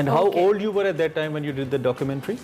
And how old you were at that time when you did the documentary?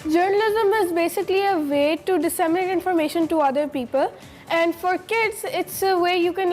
Journalism is basically a way to disseminate information to other people, and for kids it's a way you can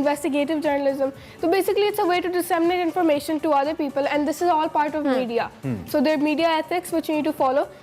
investigative journalism. So basically it's a way to disseminate information to other people and this is all part of media. So there are media ethics which you need to follow.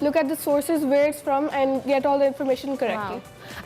look at the sources where it's from and get all the information correctly.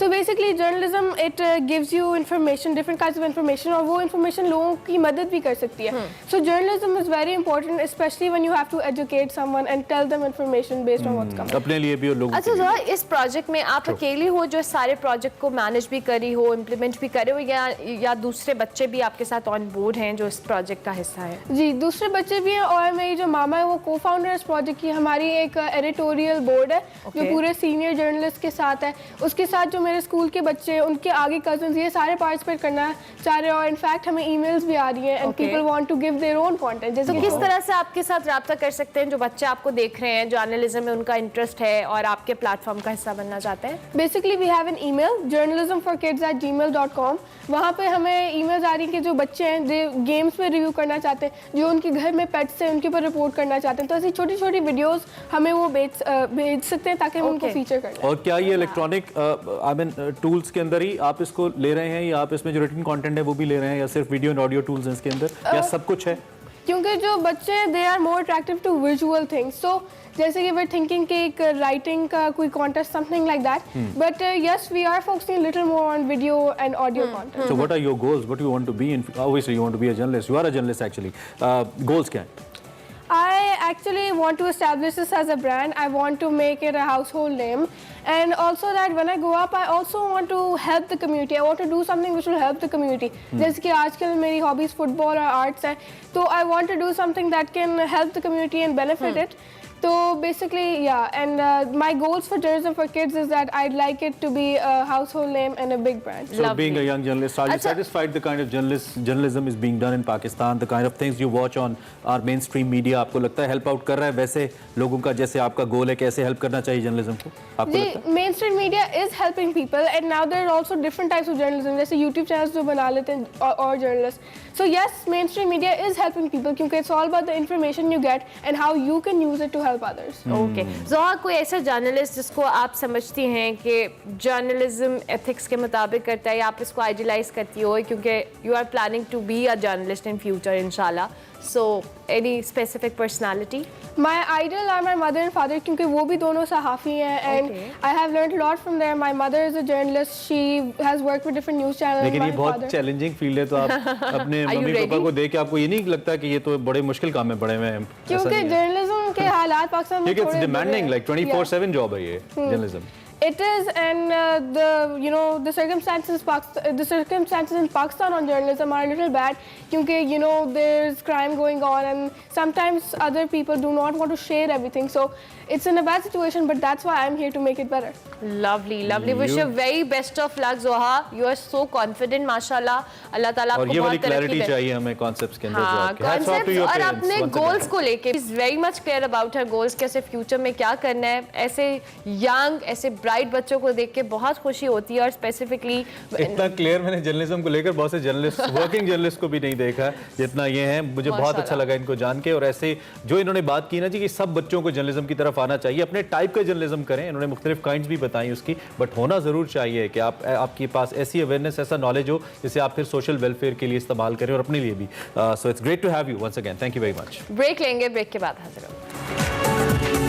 So basically journalism it gives you information, different kinds of information, اور وہ information لوگوں کی مدد بھی کر سکتی ہے. So journalism is very important, especially when you have to educate someone and tell them information based on what's coming. اپنے لیے بھی اور لوگوں اچھا ذرا اس پروجیکٹ میں آپ اکیلی ہو جو سارے پروجیکٹ کو مینج بھی کری ہو, امپلیمنٹ بھی کرے ہو, یا دوسرے بچے بھی آپ کے ساتھ آن بورڈ ہیں جو اس پروجیکٹ کا حصہ ہے؟ جی دوسرے بچے بھی ہیں, اور میری جو ماما ہے وہ کو فاؤنڈر ہے اس پروجیکٹ کی. ہماری ایک ایڈیٹوریل بورڈ ہے جو پورے سینئر جرنلسٹ کے ساتھ ہے. اس کے ساتھ جو میرے اسکول کے بچے ہیں ان کے آگے کزنز یہ سارے پارٹیسپیٹ کرنا چاہ رہے ہیں, اور انفیکٹ ہمیں ای میلز بھی آ رہی ہیں and people want to give their own content. جیسے کس طرح سے آپ کے ساتھ رابطہ کر سکتے ہیں جو بچے آپ کو دیکھ رہے ہیں, جرنلزم میں ان کا انٹرسٹ ہے اور آپ کے پلیٹ فارم کا حصہ بننا چاہتے ہیں؟ Basically we have an email journalismforkids@gmail.com. وہاں پہ ہمیں ای میلز آ رہی ہیں کہ جو بچے ہیں جو گیمس میں ریویو کرنا چاہتے ہیں, جو ان کے گھر میں پیٹس ہیں ان کے اوپر رپورٹ کرنا چاہتے ہیں, تو ایسی چھوٹی چھوٹی ویڈیوز ہمیں وہ بھیج سکتے ہیں تاکہ ہم ان کو فیچر کر لیں. اور کیا یہ الیکٹرانک ٹولس کے اندر ہی آپ اس کو لے رہے ہیں, یا آپ اس میں جو ریٹن کانٹینٹ ہے وہ بھی لے رہے ہیں, یا صرف ویڈیو اینڈ آڈیو ٹولس ہیں اس کے اندر, یا سب کچھ ہے؟ کیونکہ جو بچے ہیں they are more attractive to visual things. So جیسے کہ وی آر تھنکنگ کہ ایک رائٹنگ کا کوئی contest something like that, but yes we are focusing little more on video and audio content. So what are your goals? What do you want to be in? Obviously you want to be a journalist. You are a journalist actually. Goals کیا ہیں؟ I actually want to establish this as a brand. I want to make it a household name. And also that when I grow up, I also want to help the community. I want to do something which will help the community. جیسے کہ آج کل میری hobbies football اور arts ہیں, تو I want to do something that can help the community and benefit it. So basically, yeah, and my goals for Journalism for Kids is that I'd like it to be a household name and a big brand. So being a young journalist, are you satisfied the kind of journalism is being done in Pakistan, the kind of things you watch on our mainstream media, آپ کو لگتا ہے help out کر رہا ہے ویسے لوگوں کا جیسے آپ کا گول ہے, کیسے help کرنا چاہیے جرنلزم کو آپ کو لگتا ہے؟ mainstream media is helping people, and now there are also different types of journalism, جیسے YouTube channels جو بنا لیتے ہیں اور journalists. So yes, mainstream media is helping people کیونکہ it's all about the information you get and how you can use it to help others. Okay زہا, کوئی ایسا journalist جس کو آپ سمجھتی ہیں کہ جرنلزم ایتھکس کے مطابق کرتا ہے, یا آپ اس کو آئیڈیلائز کرتی ہو کیونکہ you are planning to be a journalist in future انشاءاللہ, so any specific personality? My idol are my mother and father کیونکہ وہ بھی دونوں صحافی ہیں, and I have learned a lot from them. My mother is a journalist. She has worked with different news channels. لیکن یہ بہت challenging field ہے, تو آپ اپنے ممی پاپا کو دیکھ کے آپ کو یہ نہیں لگتا کہ یہ تو بڑے مشکل کام میں پڑے ہوئے ہیں؟ کیونکہ جرنلزم کے حالات پاکستان میں تھوڑے ڈیمانڈنگ, لائک 24/7 جاب ہے یہ journalism. It is, and the circumstances in Pakistan on journalism are a little bad kyunki there's crime going on, and sometimes other people do not want to share everything, so it's in a bad situation, but that's why I'm here to make it better. Lovely. Wish you very best of luck, Zoha. You are so confident, mashallah. Allah Taala اور آپ کو یہ والی بہت ترقی clarity دے. چاہیے ہمیں concepts کے اندر. ہاں کانسیپٹس اور اپنے گولس کو لے کے very much clear about her goals, کیسے فیوچر میں کیا کرنا ہے. ایسے ینگ ایسے برائٹ بچوں کو دیکھ کے بہت خوشی ہوتی ہے, اور اسپیسیفکلی اتنا کلیئر میں نے جرنلزم کو لے کر بہت سے جرنلسٹ ورکنگ جرنلسٹ کو بھی نہیں دیکھا جتنا یہ ہیں. مجھے بہت اچھا لگا ان کو جان کے, اور ایسے جو انہوں نے بات کی نا جی کہ سب بچوں کو جرنلزم کی طرف آنا چاہیے, اپنے ٹائپ کا جرنلزم کریں. انہوں نے مختلف کائنڈز بھی بتائیں اس کی, بٹ ہونا ضرور چاہیے کہ آپ کے پاس ایسی اویئرنیس, ایسا نالج ہو جسے آپ پھر سوشل ویلفیئر کے لیے استعمال کریں اور اپنے لیے بھی. So it's great to have you once again. Thank you very much. Break لیں گے, بریک کے بعد حاضر ہوں.